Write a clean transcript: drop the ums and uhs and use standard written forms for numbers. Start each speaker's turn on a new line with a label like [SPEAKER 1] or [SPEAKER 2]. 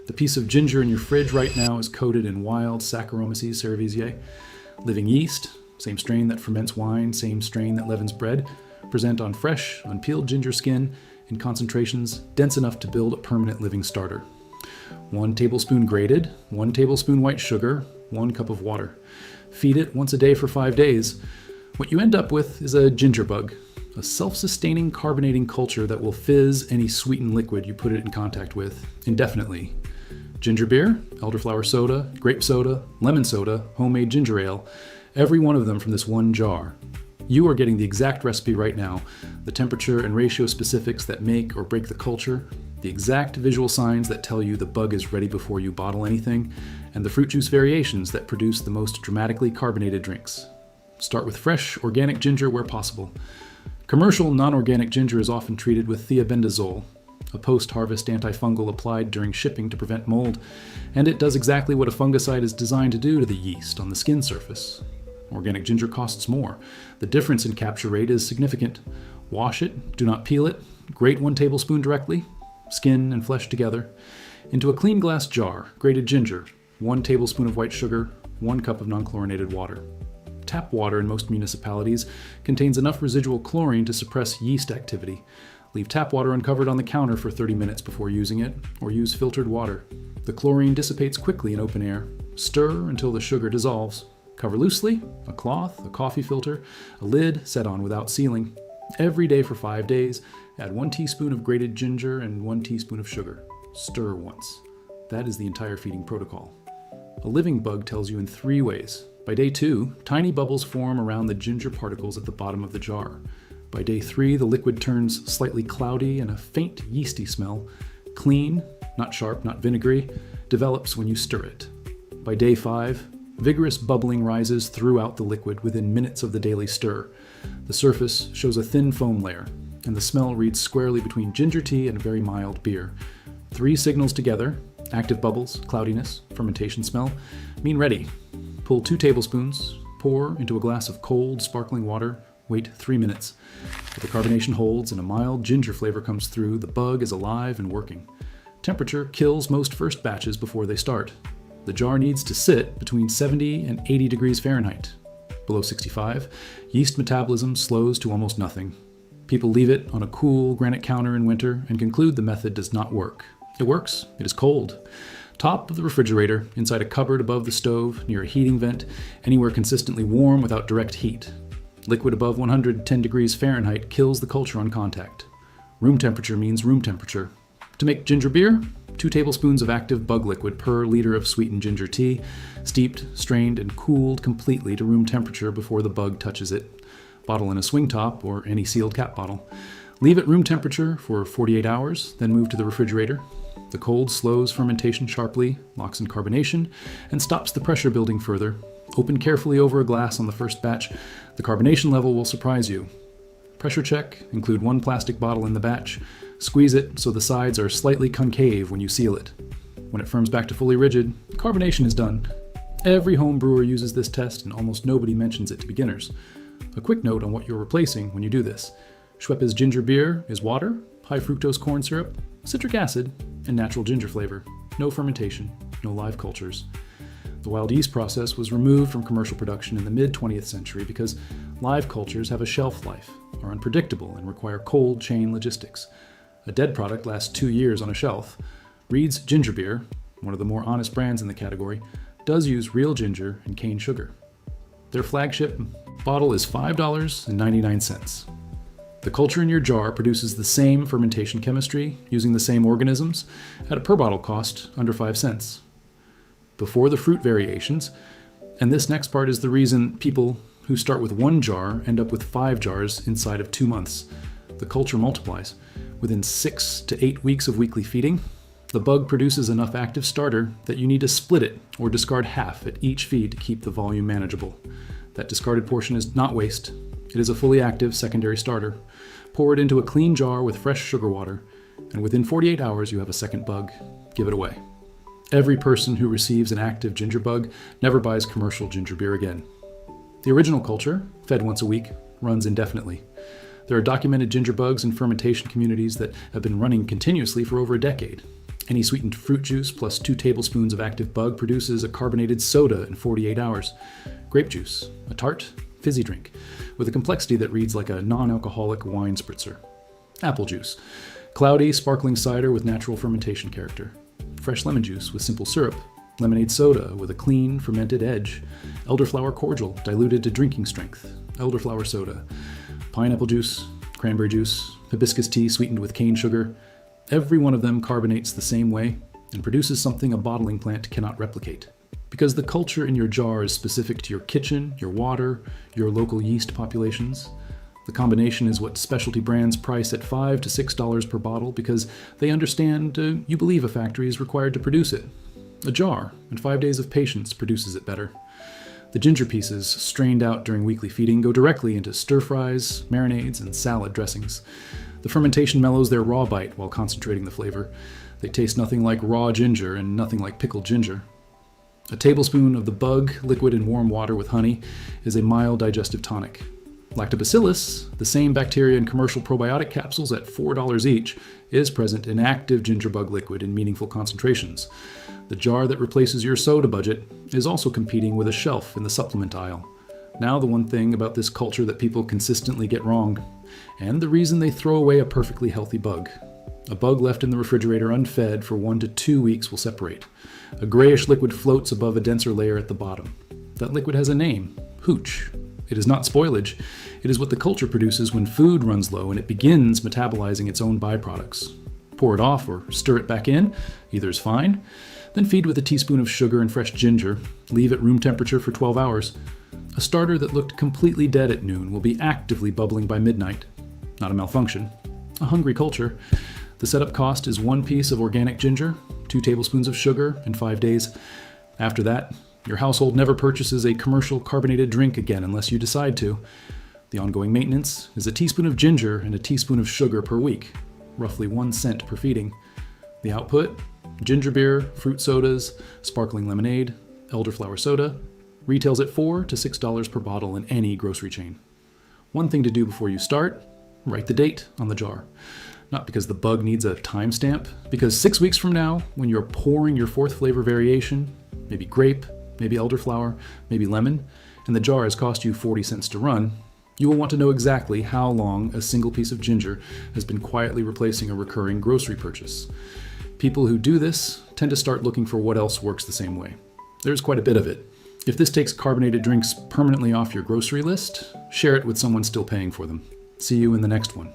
[SPEAKER 1] The piece of ginger in your fridge right now is coated in wild Saccharomyces cerevisiae. Living yeast, same strain that ferments wine, same strain that leavens bread, present on fresh, unpeeled ginger skin in concentrations dense enough to build a permanent living starter. 1 tablespoon grated, 1 tablespoon white sugar, 1 cup of water. Feed it once a day for 5 days. What you end up with is a ginger bug, a self-sustaining carbonating culture that will fizz any sweetened liquid you put it in contact with indefinitely. Ginger beer, elderflower soda, grape soda, lemon soda, homemade ginger ale, every one of them from this one jar. You are getting the exact recipe right now, the temperature and ratio specifics that make or break the culture, the exact visual signs that tell you the bug is ready before you bottle anything, and the fruit juice variations that produce the most dramatically carbonated drinks. Start with fresh, organic ginger where possible. Commercial, non-organic ginger is often treated with thiabendazole, a post-harvest antifungal applied during shipping to prevent mold, and it does exactly what a fungicide is designed to do to the yeast on the skin surface. Organic ginger costs more. The difference in capture rate is significant. Wash it, do not peel it, grate 1 tablespoon directly, skin and flesh together. Into a clean glass jar, grated ginger, 1 tablespoon of white sugar, 1 cup of non-chlorinated water. Tap water in most municipalities contains enough residual chlorine to suppress yeast activity. Leave tap water uncovered on the counter for 30 minutes before using it, or use filtered water. The chlorine dissipates quickly in open air. Stir until the sugar dissolves. Cover loosely, a cloth, a coffee filter, a lid set on without sealing. Every day for 5 days, add 1 teaspoon of grated ginger and 1 teaspoon of sugar. Stir once. That is the entire feeding protocol. A living bug tells you in 3 ways. By day 2, tiny bubbles form around the ginger particles at the bottom of the jar. By day 3, the liquid turns slightly cloudy and a faint yeasty smell, clean, not sharp, not vinegary, develops when you stir it. By day 5, vigorous bubbling rises throughout the liquid within minutes of the daily stir. The surface shows a thin foam layer, and the smell reads squarely between ginger tea and very mild beer. 3 signals together, active bubbles, cloudiness, fermentation smell, mean ready. Pull 2 tablespoons, pour into a glass of cold, sparkling water, wait 3 minutes. If the carbonation holds and a mild ginger flavor comes through, the bug is alive and working. Temperature kills most first batches before they start. The jar needs to sit between 70 and 80 degrees Fahrenheit. Below 65, yeast metabolism slows to almost nothing. People leave it on a cool granite counter in winter and conclude the method does not work. It works. It is cold. Top of the refrigerator, inside a cupboard above the stove, near a heating vent, anywhere consistently warm without direct heat. Liquid above 110 degrees Fahrenheit kills the culture on contact. Room temperature means room temperature. To make ginger beer, 2 tablespoons of active bug liquid per liter of sweetened ginger tea, steeped, strained, and cooled completely to room temperature before the bug touches it. Bottle in a swing top or any sealed cap bottle. Leave at room temperature for 48 hours, then move to the refrigerator. The cold slows fermentation sharply, locks in carbonation, and stops the pressure building further. Open carefully over a glass on the first batch. The carbonation level will surprise you. Pressure check, include 1 plastic bottle in the batch. Squeeze it so the sides are slightly concave when you seal it. When it firms back to fully rigid, carbonation is done. Every home brewer uses this test and almost nobody mentions it to beginners. A quick note on what you're replacing when you do this. Schweppes ginger beer is water, high fructose corn syrup, citric acid, and natural ginger flavor. No fermentation, no live cultures. The wild yeast process was removed from commercial production in the mid-20th century because live cultures have a shelf life, are unpredictable, and require cold chain logistics. A dead product lasts 2 years on a shelf. Reed's Ginger Beer, one of the more honest brands in the category, does use real ginger and cane sugar. Their flagship bottle is $5.99. The culture in your jar produces the same fermentation chemistry using the same organisms at a per bottle cost under 5 cents. Before the fruit variations, and this next part is the reason people who start with 1 jar end up with 5 jars inside of 2 months. The culture multiplies. Within 6 to 8 weeks of weekly feeding, the bug produces enough active starter that you need to split it or discard half at each feed to keep the volume manageable. That discarded portion is not waste. It is a fully active secondary starter. Pour it into a clean jar with fresh sugar water, and within 48 hours you have a second bug. Give it away. Every person who receives an active ginger bug never buys commercial ginger beer again. The original culture, fed once a week, runs indefinitely. There are documented ginger bugs and fermentation communities that have been running continuously for over a decade. Any sweetened fruit juice plus 2 tablespoons of active bug produces a carbonated soda in 48 hours. Grape juice, a tart, fizzy drink, with a complexity that reads like a non-alcoholic wine spritzer. Apple juice, cloudy, sparkling cider with natural fermentation character. Fresh lemon juice with simple syrup. Lemonade soda with a clean, fermented edge. Elderflower cordial, diluted to drinking strength. Elderflower soda. Pineapple juice, cranberry juice, hibiscus tea sweetened with cane sugar. Every one of them carbonates the same way and produces something a bottling plant cannot replicate. Because the culture in your jar is specific to your kitchen, your water, your local yeast populations. The combination is what specialty brands price at $5 to $6 per bottle because they understand you believe a factory is required to produce it. A jar and 5 days of patience produces it better. The ginger pieces, strained out during weekly feeding, go directly into stir-fries, marinades, and salad dressings. The fermentation mellows their raw bite while concentrating the flavor. They taste nothing like raw ginger and nothing like pickled ginger. A tablespoon of the bug, liquid in warm water with honey, is a mild digestive tonic. Lactobacillus, the same bacteria in commercial probiotic capsules at $4 each, is present in active ginger bug liquid in meaningful concentrations. The jar that replaces your soda budget is also competing with a shelf in the supplement aisle. Now the one thing about this culture that people consistently get wrong, and the reason they throw away a perfectly healthy bug. A bug left in the refrigerator unfed for 1 to 2 weeks will separate. A grayish liquid floats above a denser layer at the bottom. That liquid has a name, hooch. It is not spoilage. It is what the culture produces when food runs low and it begins metabolizing its own byproducts. Pour it off or stir it back in, either is fine. Then feed with a teaspoon of sugar and fresh ginger. Leave at room temperature for 12 hours. A starter that looked completely dead at noon will be actively bubbling by midnight. Not a malfunction. A hungry culture. The setup cost is 1 piece of organic ginger, 2 tablespoons of sugar, and 5 days. After that, your household never purchases a commercial carbonated drink again unless you decide to. The ongoing maintenance is a teaspoon of ginger and a teaspoon of sugar per week, roughly 1 cent per feeding. The output? Ginger beer, fruit sodas, sparkling lemonade, elderflower soda, retails at $4 to $6 per bottle in any grocery chain. One thing to do before you start, write the date on the jar. Not because the bug needs a timestamp, because 6 weeks from now, when you're pouring your 4th flavor variation, maybe grape, maybe elderflower, maybe lemon, and the jar has cost you 40 cents to run, you will want to know exactly how long a single piece of ginger has been quietly replacing a recurring grocery purchase. People who do this tend to start looking for what else works the same way. There's quite a bit of it. If this takes carbonated drinks permanently off your grocery list, share it with someone still paying for them. See you in the next one.